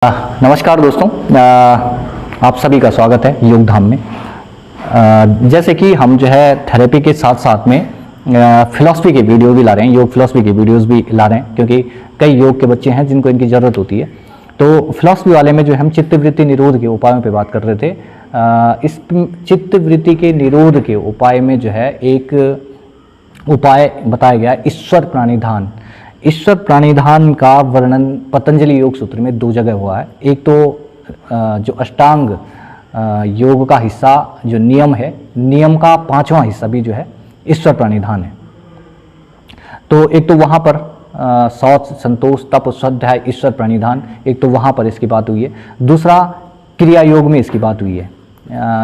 नमस्कार दोस्तों, आप सभी का स्वागत है योग धाम में। जैसे कि हम जो है थेरेपी के साथ साथ में फिलॉसफी के वीडियो भी ला रहे हैं, योग फिलॉसफी के वीडियोस भी ला रहे हैं, क्योंकि कई योग के बच्चे हैं जिनको इनकी ज़रूरत होती है। तो फिलॉसफी वाले में जो हम चित्तवृत्ति निरोध के उपायों पे बात कर रहे थे। इस चित्तवृत्ति के निरोध के उपाय में जो है एक उपाय बताया गया ईश्वर प्राणिधान। ईश्वर प्राणिधान का वर्णन पतंजलि योग सूत्र में दो जगह हुआ है। एक तो जो अष्टांग योग का हिस्सा जो नियम है, नियम का 5वां हिस्सा भी जो है ईश्वर प्राणिधान है। तो एक तो वहाँ पर शौच, संतोष, तप, स्वाध्याय, ईश्वर प्राणिधान, एक तो वहाँ पर इसकी बात हुई है। दूसरा क्रिया योग में इसकी बात हुई है।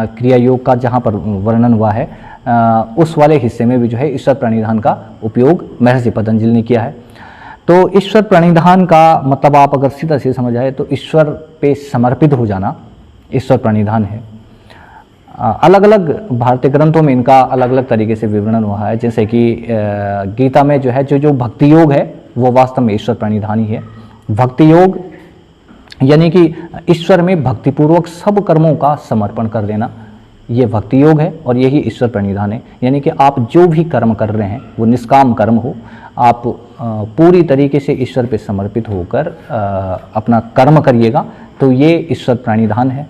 क्रिया योग का जहाँ पर वर्णन हुआ है उस वाले हिस्से में भी जो है ईश्वर प्राणिधान का उपयोग महर्षि पतंजलि ने किया है। तो ईश्वर प्रणिधान का मतलब आप अगर सीधा से समझ आए तो ईश्वर पे समर्पित हो जाना ईश्वर प्रणिधान है। अलग अलग भारतीय ग्रंथों में इनका अलग अलग तरीके से विवरण हुआ है। जैसे कि गीता में जो है जो भक्ति योग है वो वास्तव में ईश्वर प्रणिधान ही है। भक्ति योग यानी कि ईश्वर में भक्तिपूर्वक सब कर्मों का समर्पण कर देना, ये भक्ति योग है और यही ईश्वर प्रणिधान है। यानी कि आप जो भी कर्म कर रहे हैं वो निष्काम कर्म हो, आप पूरी तरीके से ईश्वर पे समर्पित होकर अपना कर्म करिएगा, तो ये ईश्वर प्रणिधान है।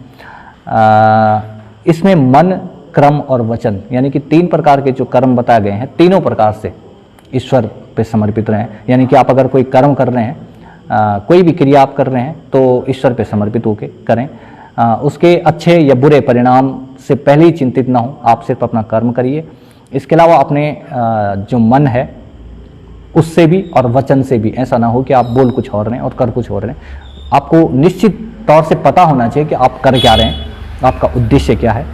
इसमें मन, क्रम और वचन यानी कि 3 प्रकार के जो कर्म बताए गए हैं, तीनों प्रकार से ईश्वर पे समर्पित रहें। यानी कि आप अगर कोई कर्म कर रहे हैं, कोई भी क्रिया आप कर रहे हैं तो ईश्वर पे समर्पित होकर करें। उसके अच्छे या बुरे परिणाम से पहले ही चिंतित ना हो, आप सिर्फ अपना कर्म करिए। इसके अलावा अपने जो मन है उससे भी और वचन से भी ऐसा ना हो कि आप बोल कुछ और रहे हैं और कर कुछ और रहे हैं। आपको निश्चित तौर से पता होना चाहिए कि आप कर क्या रहे हैं, आपका उद्देश्य क्या है।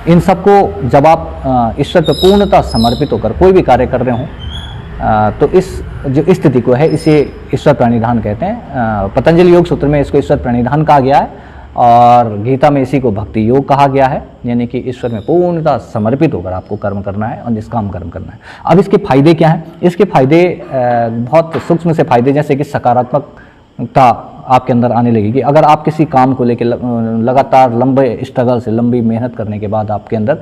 इन सबको जब आप ईश्वर पर पूर्णतः समर्पित होकर कोई भी कार्य कर रहे हों तो इस जो स्थिति को है इसे ईश्वर प्रणिधान कहते हैं। पतंजलि योग सूत्र में इसको ईश्वर प्रणिधान कहा गया है और गीता में इसी को भक्ति योग कहा गया है। यानी कि ईश्वर में पूर्णतः समर्पित होकर आपको कर्म करना है और निष्काम कर्म करना है। अब इसके फायदे क्या हैं? इसके फायदे बहुत सूक्ष्म से फायदे, जैसे कि सकारात्मकता आपके अंदर आने लगेगी। अगर आप किसी काम को लेकर लगातार लंबे स्ट्रगल से, लंबी मेहनत करने के बाद आपके अंदर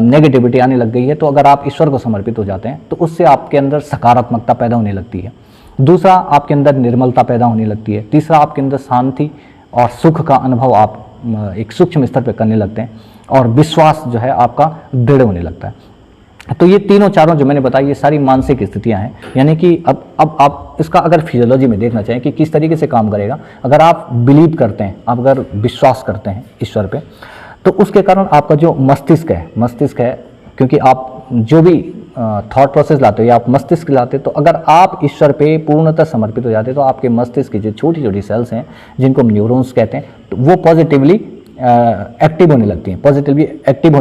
नेगेटिविटी आने लग गई है, तो अगर आप ईश्वर को समर्पित हो जाते हैं तो उससे आपके अंदर सकारात्मकता पैदा होने लगती है। दूसरा, आपके अंदर निर्मलता पैदा होने लगती है। तीसरा, आपके अंदर शांति और सुख का अनुभव आप एक सूक्ष्म स्तर पर करने लगते हैं और विश्वास जो है आपका दृढ़ होने लगता है। तो ये तीनों चारों जो मैंने बताई, ये सारी मानसिक स्थितियां हैं। यानी कि अब आप इसका अगर फिजियोलॉजी में देखना चाहें कि किस तरीके से काम करेगा, अगर आप बिलीव करते हैं, आप अगर विश्वास करते हैं ईश्वर पे, तो उसके कारण आपका जो मस्तिष्क है, क्योंकि आप जो भी थॉट प्रोसेस लाते हो या आप मस्तिष्क लाते हो, तो अगर आप ईश्वर पे पूर्णतः समर्पित हो जाते हो तो आपके मस्तिष्क की जो छोटी छोटी सेल्स हैं जिनको हम न्यूरॉन्स कहते हैं, तो वो पॉजिटिवली एक्टिव होने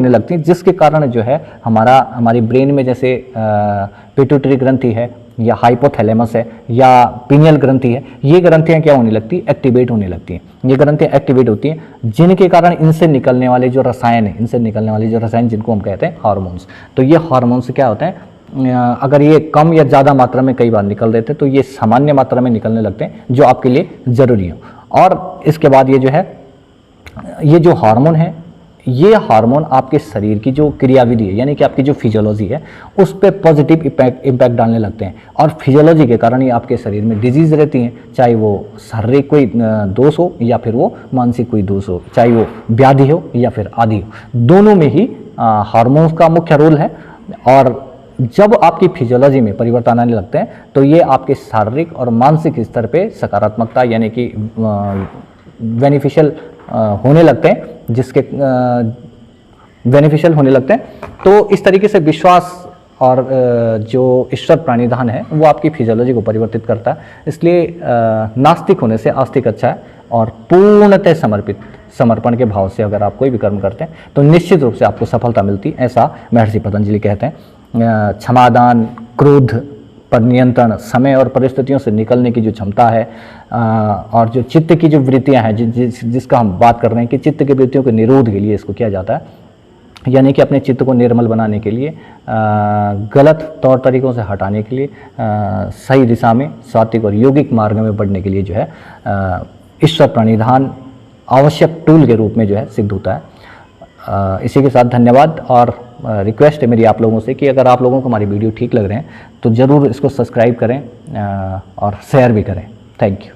लगती हैं, जिसके कारण जो है हमारी ब्रेन में जैसे पिट्यूटरी ग्रंथि है या हाइपोथैलेमस है या पीनियल ग्रंथि है, ये ग्रंथियाँ क्या होने लगती है? एक्टिवेट होने लगती हैं। ये ग्रंथियाँ एक्टिवेट होती हैं जिनके कारण इनसे निकलने वाले जो रसायन जिनको हम कहते हैं हार्मोन्स, तो ये हार्मोन्स क्या होते हैं, अगर ये कम या ज़्यादा मात्रा में कई बार निकल रहे थे तो ये सामान्य मात्रा में निकलने लगते हैं जो आपके लिए ज़रूरी हो। और इसके बाद ये जो हार्मोन है, ये हार्मोन आपके शरीर की जो क्रियाविधि है, यानी कि आपकी जो फिजियोलॉजी है, उस पर पॉजिटिव इम्पैक्ट डालने लगते हैं। और फिजियोलॉजी के कारण ही आपके शरीर में डिजीज़ रहती हैं, चाहे वो शारीरिक कोई दोष हो या फिर वो मानसिक कोई दोष हो, चाहे वो व्याधि हो या फिर आदि हो, दोनों में ही हार्मोन्स का मुख्य रोल है। और जब आपकी फिजियोलॉजी में परिवर्तन आने लगते हैं तो ये आपके शारीरिक और मानसिक स्तर पर सकारात्मकता यानी कि बेनिफिशियल होने लगते हैं, तो इस तरीके से विश्वास और जो ईश्वर प्राणिधान है वो आपकी फिजियोलॉजी को परिवर्तित करता है। इसलिए नास्तिक होने से आस्तिक अच्छा है और पूर्णतः समर्पण के भाव से अगर आप कोई भी कर्म करते हैं तो निश्चित रूप से आपको सफलता मिलती है, ऐसा महर्षि पतंजलि कहते हैं। क्षमादान, क्रोध पर नियंत्रण, समय और परिस्थितियों से निकलने की जो क्षमता है, और जो चित्त की जो वृत्तियां हैं जिसका हम बात कर रहे हैं कि चित्त की वृत्तियों के निरोध के लिए इसको किया जाता है, यानी कि अपने चित्त को निर्मल बनाने के लिए, गलत तौर तरीकों से हटाने के लिए, सही दिशा में सात्विक और योगिक मार्ग में बढ़ने के लिए जो है ईश्वर प्रणिधान आवश्यक टूल के रूप में जो है सिद्ध होता है। इसी के साथ धन्यवाद, और रिक्वेस्ट है मेरी आप लोगों से कि अगर आप लोगों को हमारी वीडियो ठीक लग रहे हैं तो ज़रूर इसको सब्सक्राइब करें और शेयर भी करें। Thank you.